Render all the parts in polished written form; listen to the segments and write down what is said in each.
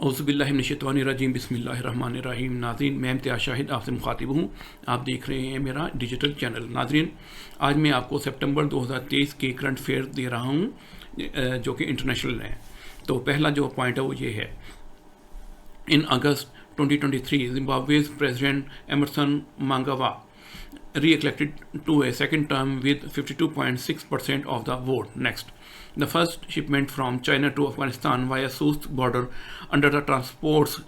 औज़ुबिल्लाहिमिनश्शैतानिर्रजीम बिस्मिल्लाहिर्रहमानिर्रहीम। नाज़रीन, मैं इम्तियाज़ शाहिद आपसे मुखातिब हूँ। आप देख रहे हैं मेरा डिजिटल चैनल। नाज़रीन, आज मैं आपको सितंबर 2023 के करंट अफेयर दे रहा हूँ जो कि इंटरनेशनल हैं। तो पहला जो पॉइंट है वो ये है, इन अगस्त 2023 Zimbabwe's President Emerson Mnangagwa re-elected to a second term with 52.6% of the vote. Next, the first shipment from China to Afghanistan via Suez border under the Transports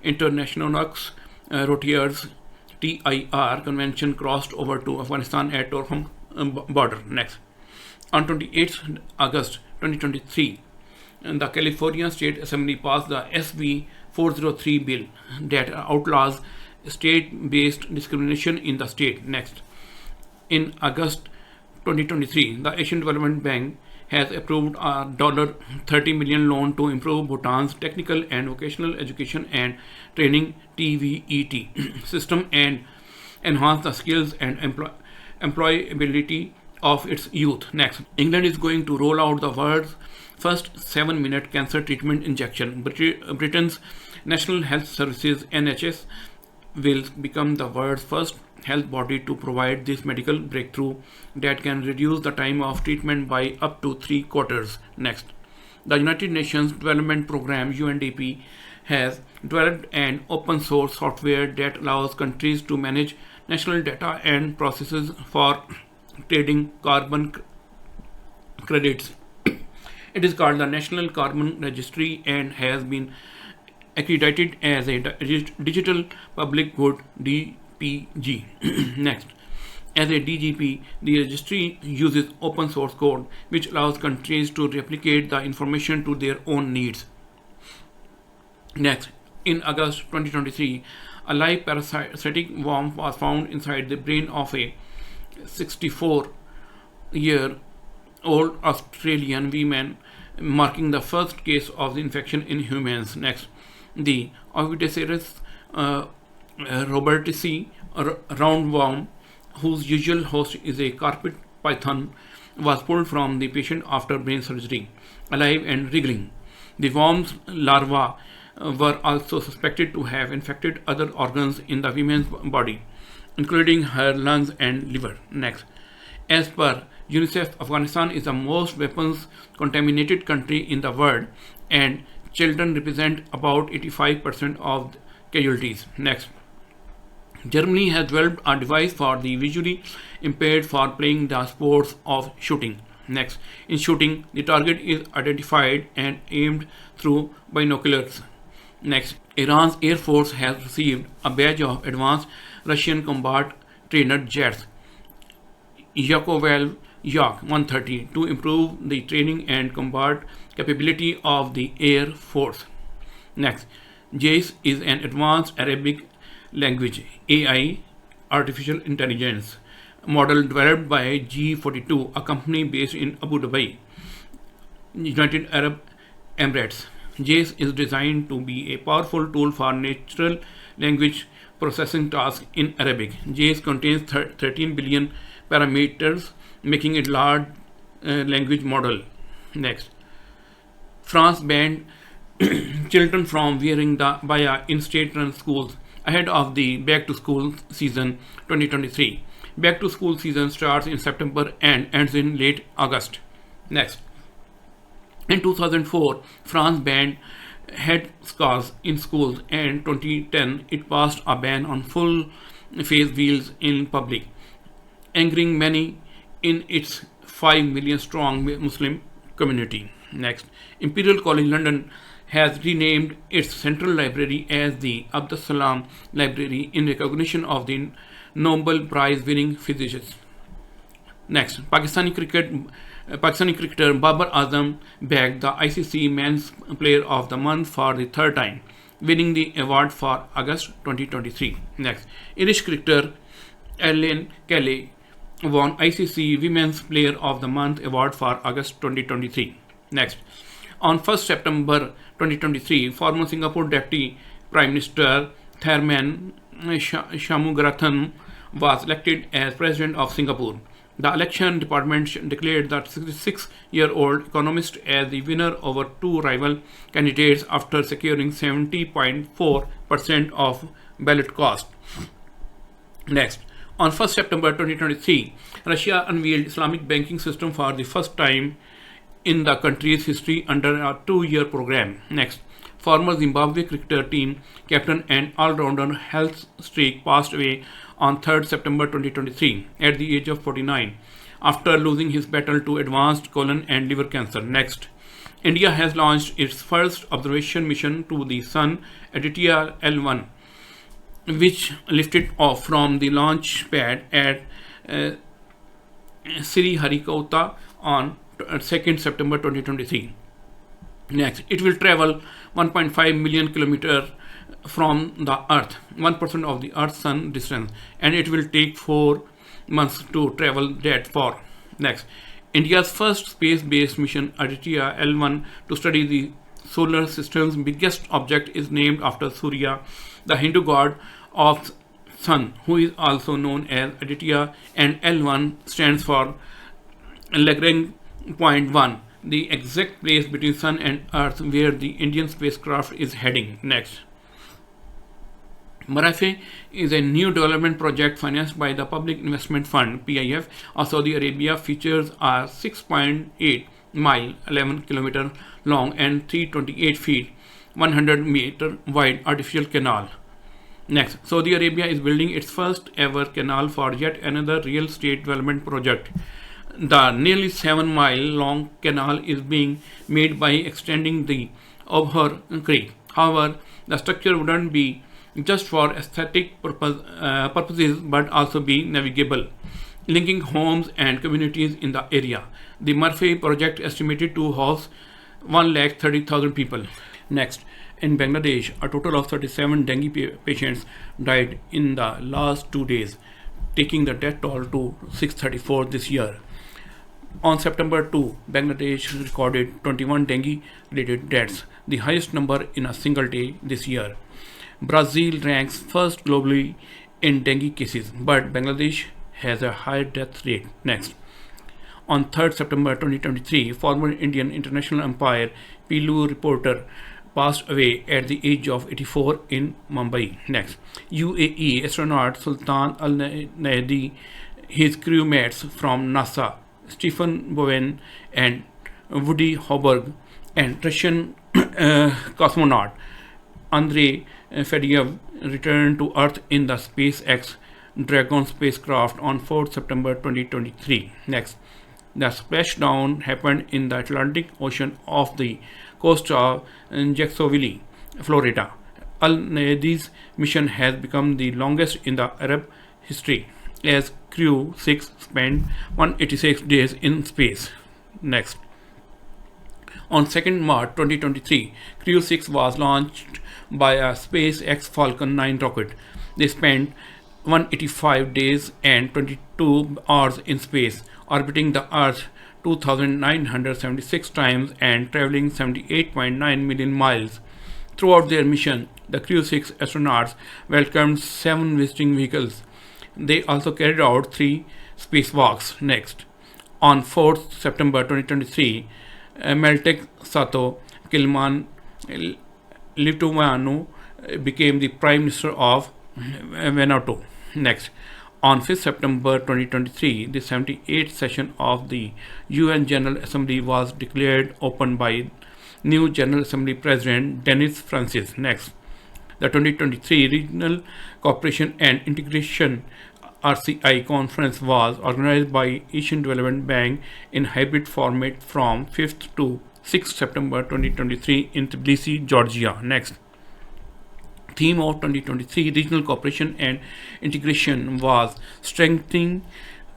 International Routiers TIR convention crossed over to Afghanistan at Torkham border. Next, on 28th August 2023, the California State Assembly passed the SB 403 bill that outlaws state-based discrimination in the state. Next, in August 2023, the Asian Development Bank has approved a $30 million loan to improve Bhutan's technical and vocational education and training TVET system and enhance the skills and employability of its youth. Next, England is going to roll out the world's first 7-minute cancer treatment injection. Britain's National Health Services (NHS) will become the world's first health body to provide this medical breakthrough that can reduce the time of treatment by up to 3/4. Next, the United Nations Development Programme (UNDP) has developed an open source software that allows countries to manage national data and processes for trading carbon credits. It is called the National Carbon Registry and has been accredited as a digital public good (DPG). Next, as a DGP, the registry uses open source code which allows countries to replicate the information to their own needs. Next, in August 2023, a live parasitic worm was found inside the brain of a 64-year-old Australian woman, marking the first case of the infection in humans. Next, the Ovidiceras robertici roundworm, whose usual host is a carpet python, was pulled from the patient after brain surgery, alive and wriggling. The worm's larvae were also suspected to have infected other organs in the woman's body, including her lungs and liver. Next, as per UNICEF, Afghanistan is the most weapons contaminated country in the world, and children represent about 85% of casualties. Next, Germany has developed a device for the visually impaired for playing the sports of shooting. Next, in shooting, the target is identified and aimed through binoculars. Next, Iran's Air Force has received a badge of advanced Russian combat trainer jets Yakoval Yak 130 to improve the training and combat capability of the Air Force. Next, JACE is an advanced Arabic language AI artificial intelligence model developed by G42, a company based in Abu Dhabi, United Arab Emirates. JACE is designed to be a powerful tool for natural language processing tasks in Arabic. JACE contains 13 billion parameters, making it large language model. Next, France banned children from wearing the baya in state-run schools ahead of the back-to-school season 2023. Back-to-school season starts in September and ends in late August. Next, in 2004, France banned headscarves in schools, and 2010 it passed a ban on full-face veils in public, angering many in its 5 million strong Muslim community. Next, Imperial College London has renamed its central library as the Abdus Salam Library in recognition of the Nobel Prize winning physicist. Next, Pakistani cricketer Babar Azam bagged the ICC Men's Player of the Month for the third time, winning the award for August 2023. Next, Irish cricketer Ellen Kelly won ICC Women's Player of the Month award for August 2023. Next, on 1st September 2023, former Singapore Deputy Prime Minister Tharman Shanmugaratnam was elected as President of Singapore. The election department declared the 66-year-old economist as the winner over two rival candidates after securing 70.4% of ballot cast. Next, on 1st September 2023, Russia unveiled Islamic banking system for the first time in the country's history under a 2-year program. Next, former Zimbabwe cricketer team captain and all-rounder Health Streak passed away on 3rd September 2023 at the age of 49 after losing his battle to advanced colon and liver cancer. Next, India has launched its first observation mission to the Sun, Aditya L1, which lifted off from the launch pad at Sriharikota on 2nd September 2023. Next, it will travel 1.5 million kilometers from the Earth, 1% of the Earth's sun distance, and it will take 4 months to travel that far. Next, India's first space-based mission, Aditya L1, to study the solar system's biggest object is named after Surya, the Hindu god of sun, who is also known as Aditya, and L1 stands for Lagrange point 1, the exact place between sun and earth where the Indian spacecraft is heading. Next, Marafe is a new development project financed by the Public Investment Fund (PIF) of Saudi Arabia. Features a 6.8 mile, 11 km long and 328 feet, 100 meter wide artificial canal. Next, Saudi Arabia is building its first ever canal for yet another real estate development project. The nearly 7-mile long canal is being made by extending the Obhar Creek. However, the structure wouldn't be just for aesthetic purposes but also be navigable, linking homes and communities in the area. The Murphy project estimated to house 130,000 people. Next, in Bangladesh, a total of 37 dengue patients died in the last 2 days, taking the death toll to 634 this year. On September 2, Bangladesh recorded 21 dengue-related deaths, the highest number in a single day this year. Brazil ranks first globally in dengue cases, but Bangladesh has a higher death rate. Next, on 3rd September 2023, former Indian international umpire Pilu reporter passed away at the age of 84 in Mumbai. Next, UAE astronaut Sultan Al Nahdi, his crewmates from NASA, Stephen Bowen and Woody Hoberg, and Russian cosmonaut Andrei Fedyev returned to Earth in the SpaceX Dragon spacecraft on 4th September 2023. Next, the splashdown happened in the Atlantic Ocean off the coast of Jacksonville, Florida. Al-Nahdi's mission has become the longest in the Arab history, as Crew 6 spent 186 days in space. Next, on 2nd March 2023, Crew 6 was launched by a SpaceX Falcon 9 rocket. They spent 185 days and 22 hours in space, orbiting the Earth 2,976 times and traveling 78.9 million miles. Throughout their mission, the Crew 6 astronauts welcomed 7 visiting vehicles. They also carried out 3 spacewalks. Next, on 4th September 2023, Meltek Sato Kilman Litovano became the Prime Minister of Vanuatu. Next, on 5th September 2023, the 78th session of the UN General Assembly was declared open by new General Assembly President Denis Francis. Next, the 2023 Regional Cooperation and Integration RCI conference was organized by Asian Development Bank in hybrid format from 5th to 6th September 2023 in Tbilisi, Georgia. Next, theme of 2023 Regional Cooperation and Integration was strengthening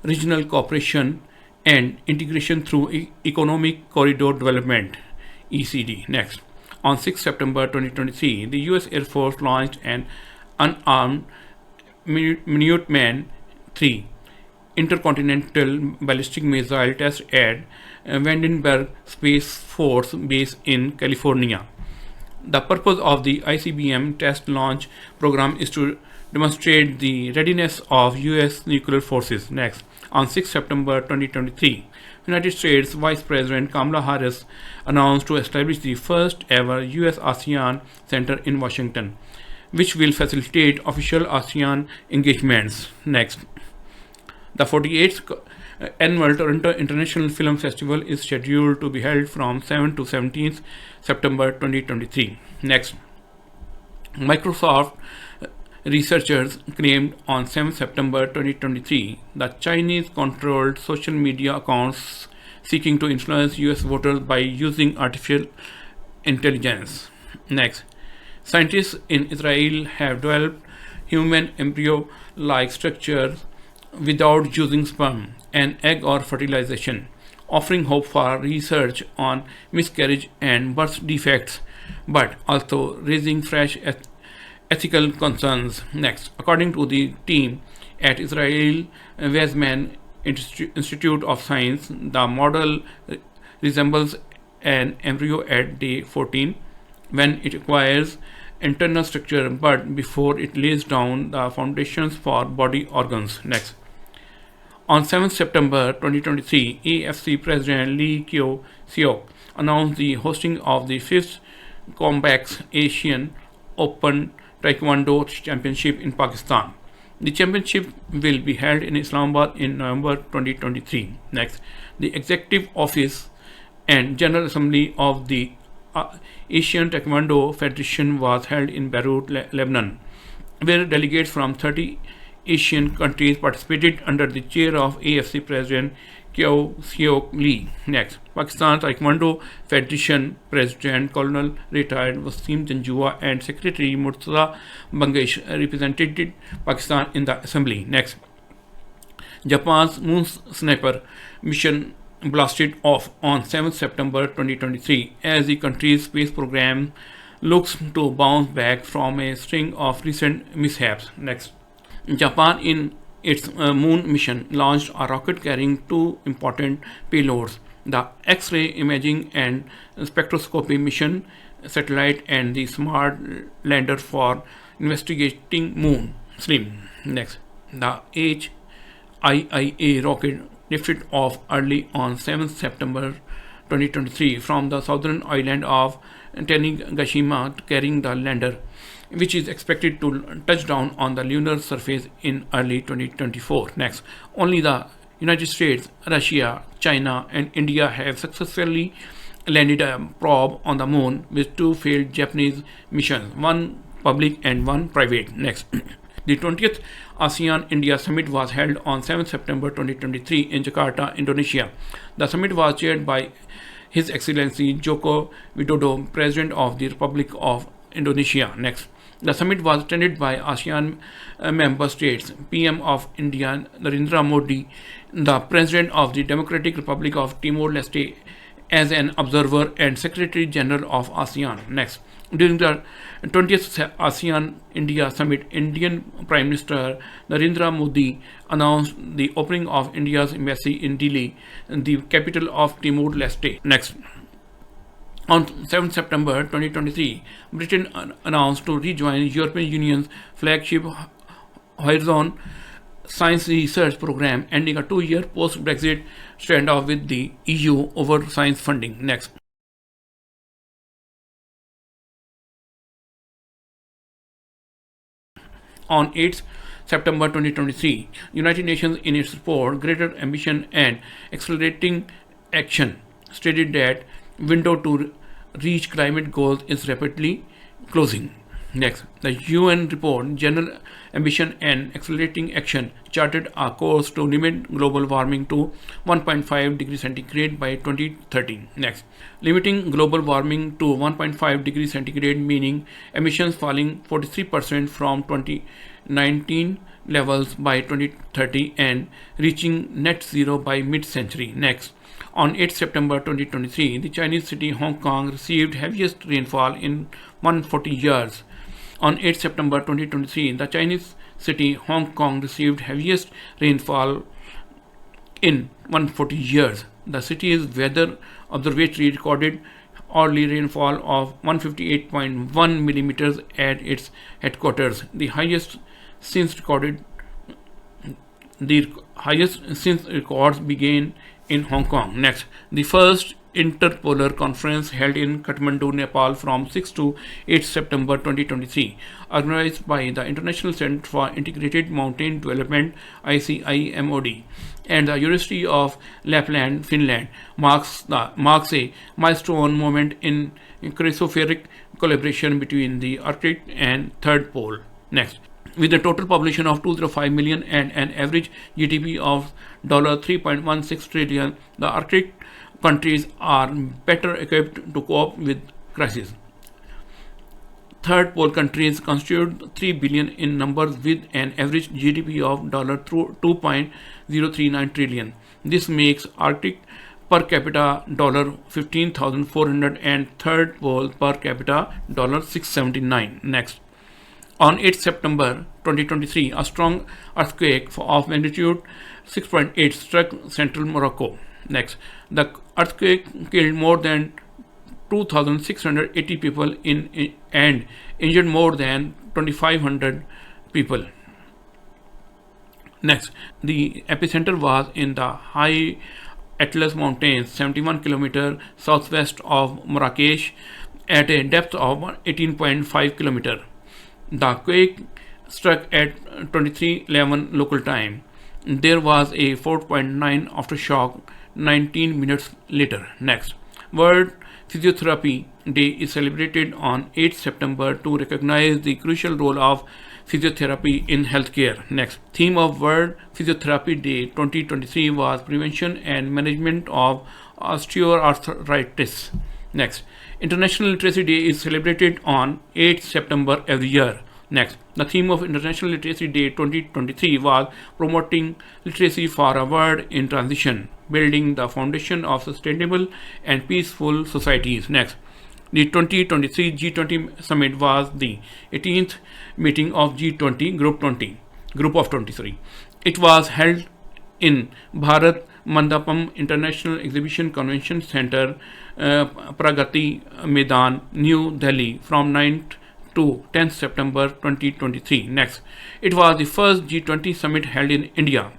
regional cooperation and integration through economic corridor development, ECD. Next, on 6th September 2023, the US Air Force launched an unarmed Minuteman III intercontinental ballistic missile test at Vandenberg Space Force Base in California. The purpose of the ICBM test launch program is to demonstrate the readiness of US nuclear forces. Next, On 6 September 2023, United States Vice President Kamala Harris announced to establish the first ever US-ASEAN Center in Washington, which will facilitate official ASEAN engagements. Next, the 48th annual Toronto International Film Festival is scheduled to be held from 7 to 17th September 2023. Next, Microsoft researchers claimed on 7 September 2023 that Chinese controlled social media accounts seeking to influence US voters by using artificial intelligence. Next, scientists in Israel have developed human embryo-like structures without using sperm, an egg, or fertilization, offering hope for research on miscarriage and birth defects, but also raising fresh ethical concerns. Next, according to the team at Israel Weizmann Institute of Science, the model resembles an embryo at day 14 when it acquires internal structure, but before it lays down the foundations for body organs. Next, on 7 September 2023, AFC President Lee Seok announced the hosting of the 5th COMBAX Asian Open Taekwondo Championship in Pakistan. The championship will be held in Islamabad in November 2023. Next, the Executive Office and General Assembly of the Asian Taekwondo Federation was held in Beirut, Lebanon, where delegates from 30 Asian countries participated under the chair of AFC President Kyaw Seok Lee. Next, Pakistan Taekwondo Federation President Colonel Retired Wasim Janjua and Secretary Murtaza Bangesh represented Pakistan in the assembly. Next, Japan's moon sniper mission blasted off on 7 September 2023 as the country's space program looks to bounce back from a string of recent mishaps. Next, Japan in its moon mission launched a rocket carrying two important payloads, the X-ray imaging and spectroscopy mission satellite and the smart lander for investigating moon SLIM. Next, the HIIA rocket lifted off early on 7 September 2023 from the southern island of Tanegashima, carrying the lander, which is expected to touch down on the lunar surface in early 2024. Next, only the United States, Russia, China, and India have successfully landed a probe on the moon, with two failed Japanese missions, one public and one private. Next, the 20th ASEAN-India Summit was held on 7 September 2023 in Jakarta, Indonesia. The summit was chaired by His Excellency Joko Widodo, President of the Republic of Indonesia. Next, the summit was attended by ASEAN member states, PM of India Narendra Modi, the President of the Democratic Republic of Timor-Leste as an observer, and Secretary General of ASEAN. Next, during the 20th ASEAN-India Summit, Indian Prime Minister Narendra Modi announced the opening of India's embassy in Delhi, the capital of Timor-Leste. Next, on 7 September 2023, Britain announced to rejoin European Union's flagship Horizon Science Research Program, ending a 2-year post-Brexit standoff with the EU over science funding. Next, on 8 September 2023, United Nations in its report Greater Ambition and Accelerating Action stated that window to reach climate goals is rapidly closing. Next, the UN report General Ambition and Accelerating Action charted a course to limit global warming to 1.5 degrees centigrade by 2030. Next, limiting global warming to 1.5 degrees centigrade, meaning emissions falling 43% from 2019 levels by 2030 and reaching net zero by mid-century. Next, on 8 September 2023, the Chinese city Hong Kong received heaviest rainfall in 140 years. On 8 September 2023, the Chinese city Hong Kong received heaviest rainfall in 140 years. The city's weather observatory recorded hourly rainfall of 158.1 millimeters at its headquarters, the highest since recorded the highest since records began in Hong Kong. Next, the first interpolar conference held in Kathmandu, Nepal from 6 to 8 September 2023, organized by the International Center for Integrated Mountain Development ICIMOD and the University of Lapland, Finland, marks a milestone moment in cryospheric collaboration between the Arctic and Third Pole. Next, with a total population of 205 million and an average GDP of $3.16 trillion, the Arctic countries are better equipped to cope with crises. Third pole countries constitute 3 billion in numbers with an average GDP of $2.039 trillion. This makes Arctic per capita $15,400 and third pole per capita $679. Next, on 8 September 2023, a strong earthquake of magnitude 6.8 struck central Morocco. Next, the earthquake killed more than 2,680 people and injured more than 2,500 people. Next, the epicenter was in the high Atlas Mountains, 71 km southwest of Marrakesh, at a depth of 18.5 km. The quake struck at 23:11 local time. There was a 4.9 aftershock 19 minutes later. Next, World Physiotherapy Day is celebrated on 8 September to recognize the crucial role of physiotherapy in healthcare. Next, theme of World Physiotherapy Day 2023 was prevention and management of osteoarthritis. Next, International Literacy Day is celebrated on 8 September every year. Next, the theme of International Literacy Day 2023 was promoting literacy for a world in transition, building the foundation of sustainable and peaceful societies. Next, the 2023 G20 Summit was the 18th meeting of G20 Group of 23. It was held in Bharat Mandapam International Exhibition Convention Center, Pragati Maidan, New Delhi, from 9th to 10th September 2023. Next, it was the first G20 summit held in India.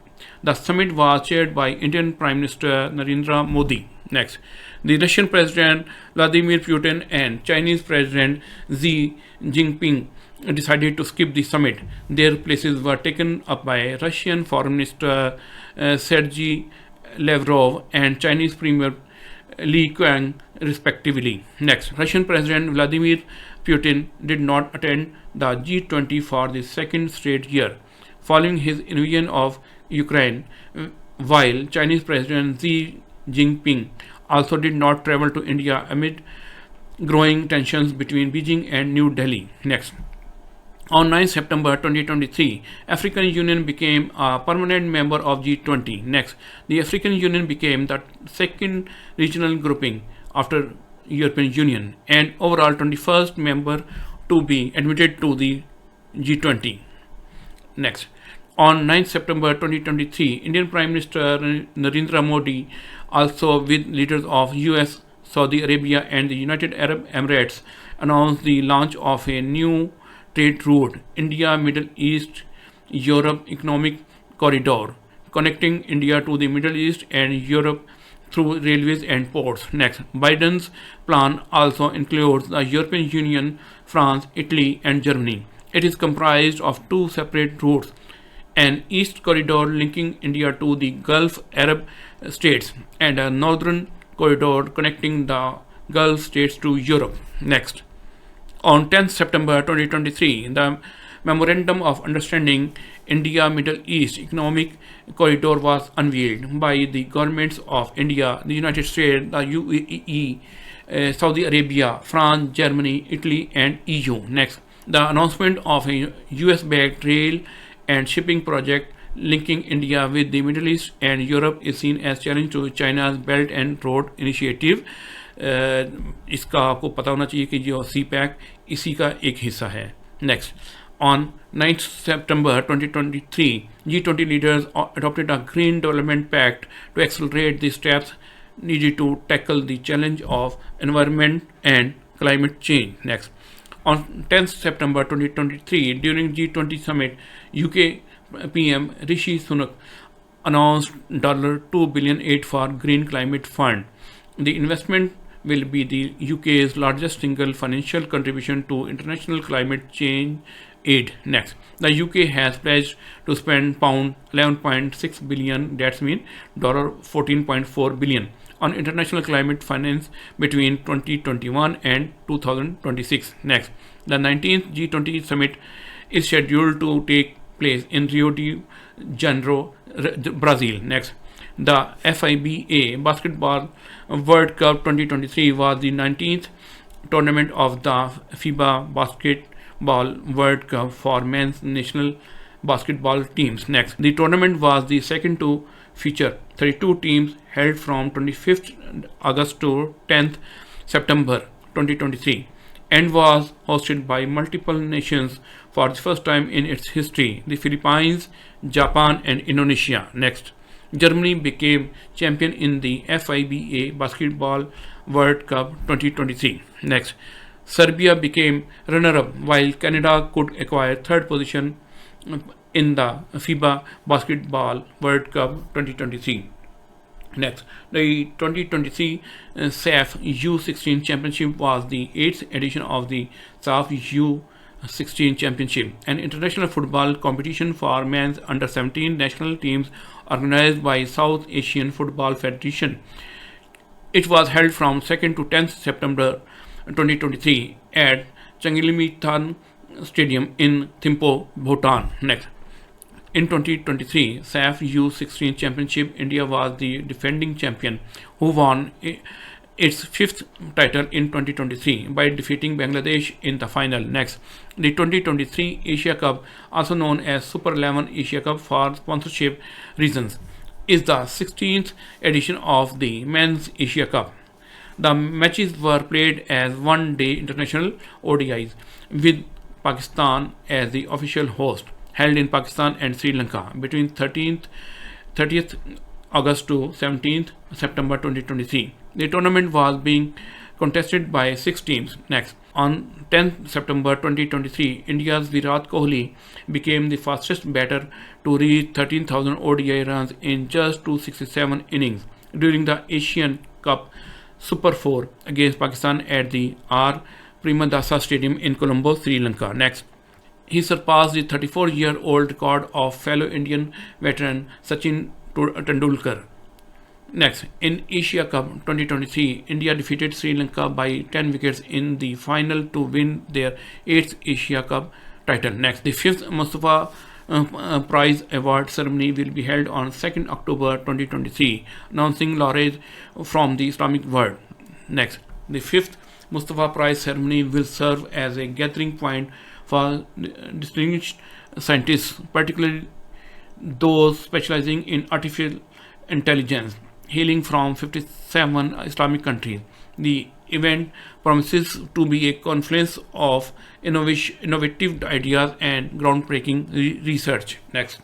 The summit was chaired by Indian Prime Minister Narendra Modi. Next, the Russian President Vladimir Putin and Chinese President Xi Jinping decided to skip the summit. Their places were taken up by Russian Foreign Minister Sergei Lavrov and Chinese Premier Li Qiang, respectively. Next, Russian President Vladimir Putin did not attend the G20 for the second straight year, following his invasion of Ukraine, while Chinese President Xi Jinping also did not travel to India amid growing tensions between Beijing and New Delhi. Next, on 9 September 2023, African Union became a permanent member of G20. Next, the African Union became the second regional grouping after European Union and overall 21st member to be admitted to the G20. Next, on 9 September 2023, Indian Prime Minister Narendra Modi, also with leaders of US, Saudi Arabia and the United Arab Emirates, announced the launch of a new trade route, India Middle East Europe Economic Corridor, connecting India to the Middle East and Europe through railways and ports. Next, Biden's plan also includes the European Union, France, Italy and Germany. It is comprised of two separate routes, an east corridor linking India to the Gulf Arab states and a northern corridor connecting the Gulf states to Europe. Next, on 10th September 2023, the Memorandum of Understanding India Middle East Economic Corridor was unveiled by the governments of India, the United States, the UAE, Saudi Arabia, France, Germany, Italy and EU. Next, the announcement of a US-backed rail and shipping project linking India with the Middle East and Europe is seen as challenge to China's Belt and Road Initiative. इसका आपको पता होना चाहिए कि जो CPEC इसी का एक हिस्सा है. Next, on 9th September 2023, G20 leaders adopted a Green Development Pact to accelerate the steps needed to tackle the challenge of environment and climate change. Next, on 10th September 2023, during G20 summit, UK PM Rishi Sunak announced $2 billion aid for Green Climate Fund. The investment will be the UK's largest single financial contribution to international climate change aid. Next, the UK has pledged to spend £11.6 billion, that's mean $14.4 billion, on international climate finance between 2021 and 2026. Next, the 19th G20 summit is scheduled to take place in Rio de Janeiro, Brazil. Next, the FIBA Basketball World Cup 2023 was the 19th tournament of the FIBA Basketball World Cup for men's national basketball teams. Next, the tournament was the second to feature 32 teams, held from 25th August to 10th September 2023, and was hosted by multiple nations for the first time in its history: the Philippines, Japan, and Indonesia. Next, Germany became champion in the FIBA Basketball World Cup 2023. Next, Serbia became runner-up, while Canada could acquire third position in the FIBA Basketball World Cup 2023. Next, the 2023 SAF U16 Championship was the 8th edition of the SAF U16 Championship, an international football competition for men's under-17 national teams organized by South Asian Football Federation. It was held from 2nd to 10th September 2023 at Changilimitan Stadium in Thimphu, Bhutan. Next, in 2023 SAF U16 Championship, India was the defending champion, who won its 5th title in 2023 by defeating Bangladesh in the final. Next, the 2023 Asia Cup, also known as Super 11 Asia Cup for sponsorship reasons, is the 16th edition of the Men's Asia Cup. The matches were played as one-day international ODIs, with Pakistan as the official host, held in Pakistan and Sri Lanka between 30th August to 17th September 2023. The tournament was being contested by 6 teams. Next, on 10th September 2023, India's Virat Kohli became the fastest batter to reach 13,000 ODI runs in just 267 innings during the Asian Cup Super 4 against Pakistan at the R. Premadasa Stadium in Colombo, Sri Lanka. Next, he surpassed the 34-year-old record of fellow Indian veteran Sachin Tendulkar. Next, in Asia Cup 2023, India defeated Sri Lanka by 10 wickets in the final to win their 8th Asia Cup title. Next, the 5th Mustafa Prize Award ceremony will be held on 2nd October 2023, announcing laureates from the Islamic world. Next, the 5th Mustafa Prize ceremony will serve as a gathering point for distinguished scientists, particularly those specializing in artificial intelligence, hailing from 57 Islamic countries. The event promises to be a confluence of innovative ideas and groundbreaking research. Next,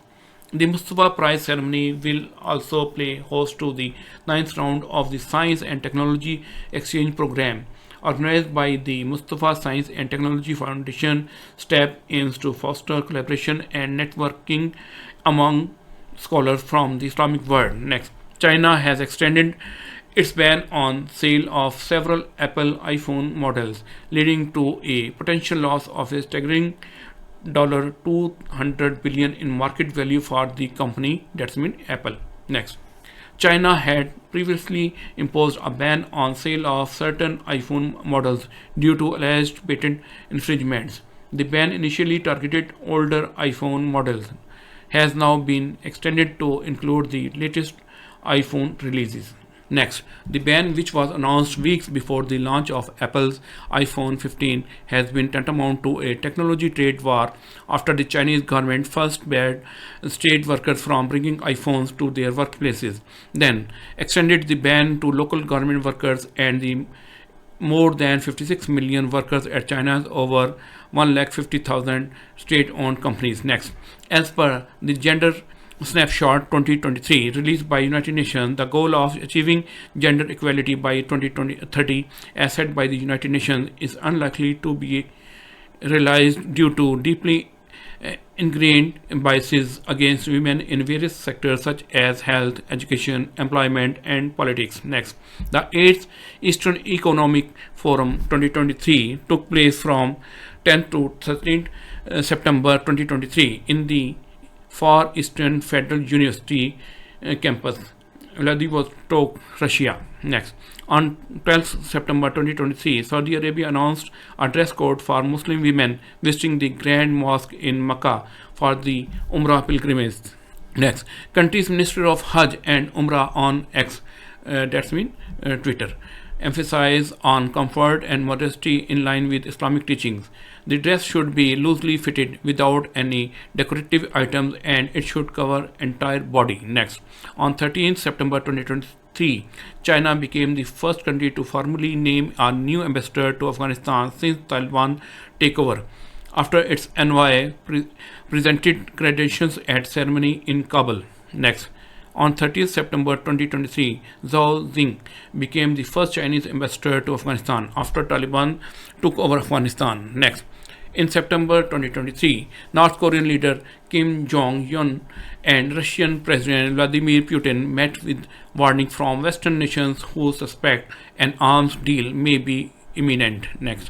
the Mustafa Prize ceremony will also play host to the 9th round of the Science and Technology Exchange Program, organized by the Mustafa Science and Technology Foundation. STEP aims to foster collaboration and networking among scholars from the Islamic world. Next, China has extended its ban on sale of several Apple iPhone models, leading to a potential loss of a staggering $200 billion in market value for the company, that's mean Apple. Next, China had previously imposed a ban on sale of certain iPhone models due to alleged patent infringements. The ban, initially targeted older iPhone models, has now been extended to include the latest iPhone releases. Next, the ban, which was announced weeks before the launch of Apple's iPhone 15, has been tantamount to a technology trade war after the Chinese government first banned state workers from bringing iPhones to their workplaces, then extended the ban to local government workers and the more than 56 million workers at China's over 150,000 state-owned companies. Next, as per the Gender Snapshot 2023 released by United Nations, the goal of achieving gender equality by 2030, as set by the United Nations, is unlikely to be realized due to deeply ingrained biases against women in various sectors such as health, education, employment, and politics. Next, the 8th Eastern Economic Forum 2023 took place from 10th to 13th September 2023 in the Far Eastern Federal University campus, Vladivostok, Russia. Next, on 12th September 2023, Saudi Arabia announced a dress code for Muslim women visiting the Grand Mosque in Mecca for the Umrah pilgrimage. Next, country's Minister of Hajj and Umrah on X, Twitter, emphasize on comfort and modesty in line with Islamic teachings. The dress should be loosely fitted without any decorative items and it should cover entire body. Next, on 13th September 2023, China became the first country to formally name a new ambassador to Afghanistan since Taliban takeover, after its envoy presented credentials at ceremony in Kabul. Next, on 30th September 2023, Zhao Jing became the first Chinese ambassador to Afghanistan after Taliban took over Afghanistan. Next, in September 2023, North Korean leader Kim Jong-un and Russian President Vladimir Putin met with warning from Western nations who suspect an arms deal may be imminent. Next,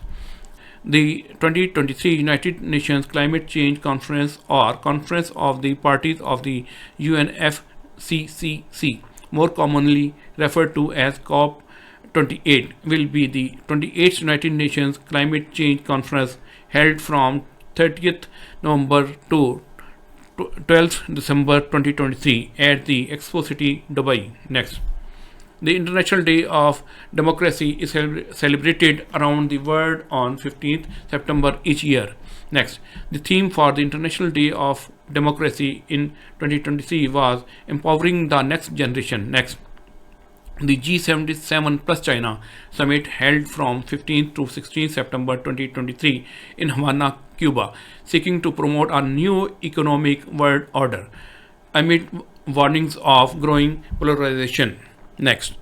the 2023 United Nations Climate Change Conference, or Conference of the Parties of the UNFCCC, more commonly referred to as COP28, will be the 28th United Nations Climate Change Conference held from 30th November to 12th December 2023 at the Expo City, Dubai. Next, the International Day of Democracy is celebrated around the world on 15th September each year. Next, the theme for the International Day of Democracy in 2023 was Empowering the Next Generation. Next, the G77 plus China summit held from 15th to 16th September 2023 in Havana, Cuba, seeking to promote a new economic world order amid warnings of growing polarization. Next,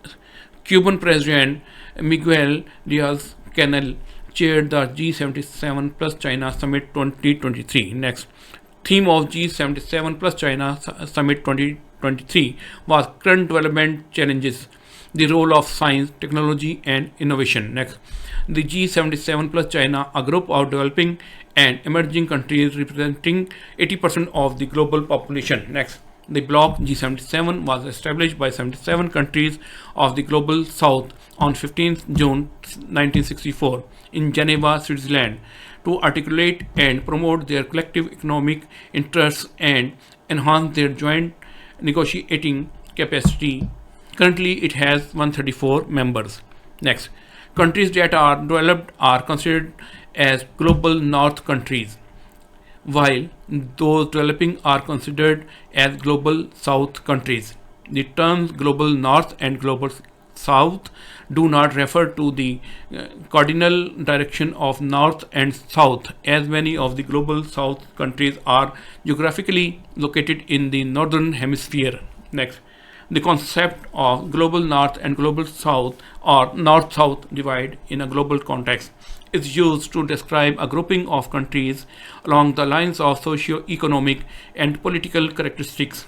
Cuban President Miguel Diaz-Canel chaired the G77 plus China Summit 2023. Next, theme of G77 plus China Summit 2023 was current development challenges, the role of science, technology, and innovation. Next, the G77 plus China, a group of developing and emerging countries representing 80% of the global population. Next, the bloc G77 was established by 77 countries of the global south on 15th June 1964 in Geneva, Switzerland, to articulate and promote their collective economic interests and enhance their joint negotiating capacity. Currently, it has 134 members. Next, countries that are developed are considered as global north countries, while those developing are considered as global south countries. The terms global north and global south do not refer to the cardinal direction of north and south, as many of the global south countries are geographically located in the northern hemisphere. Next, the concept of global north and global south, or north-south divide in a global context, is used to describe a grouping of countries along the lines of socio-economic and political characteristics.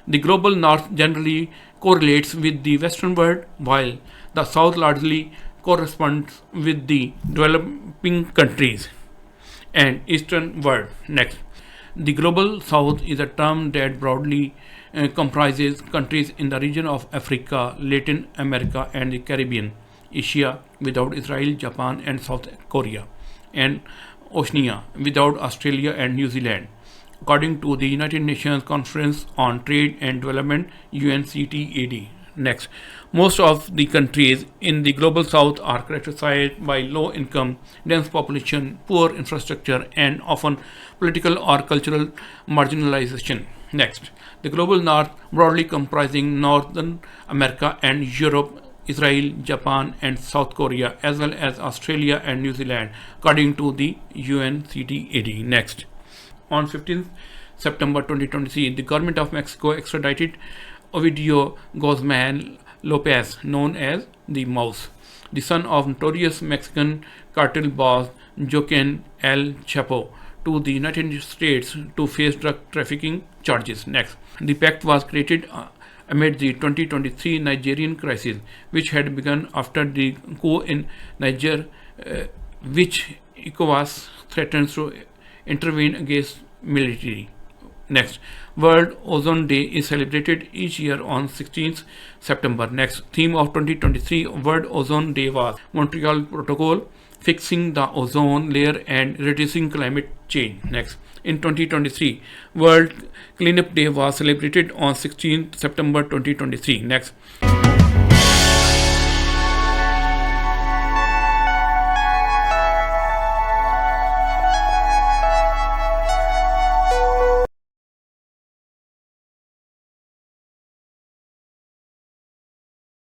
The global north generally correlates with the Western world, while the south largely corresponds with the developing countries and Eastern world. Next, the global south is a term that broadly comprises countries in the region of Africa, Latin America, and the Caribbean, Asia without Israel, Japan, and South Korea, and Oceania without Australia and New Zealand, according to the United Nations Conference on Trade and Development, UNCTAD. Next, most of the countries in the global south are characterized by low income, dense population, poor infrastructure, and often political or cultural marginalization. Next, the global north, broadly comprising Northern America and Europe, Israel, Japan, and South Korea, as well as Australia and New Zealand, according to the UNCTAD. Next, on 15th September 2023, the government of Mexico extradited Ovidio Guzman Lopez, known as the Mouse, the son of notorious Mexican cartel boss Joaquin El Chapo, to the United States to face drug trafficking charges. Next, the pact was created amid the 2023 Nigerian crisis, which had begun after the coup in Niger, which ECOWAS threatens to intervene against military. Next, World Ozone Day is celebrated each year on 16th September. Next, theme of 2023 World Ozone Day was Montreal Protocol, fixing the ozone layer and reducing climate change. Next, in 2023, World Cleanup Day was celebrated on 16th September 2023. Next,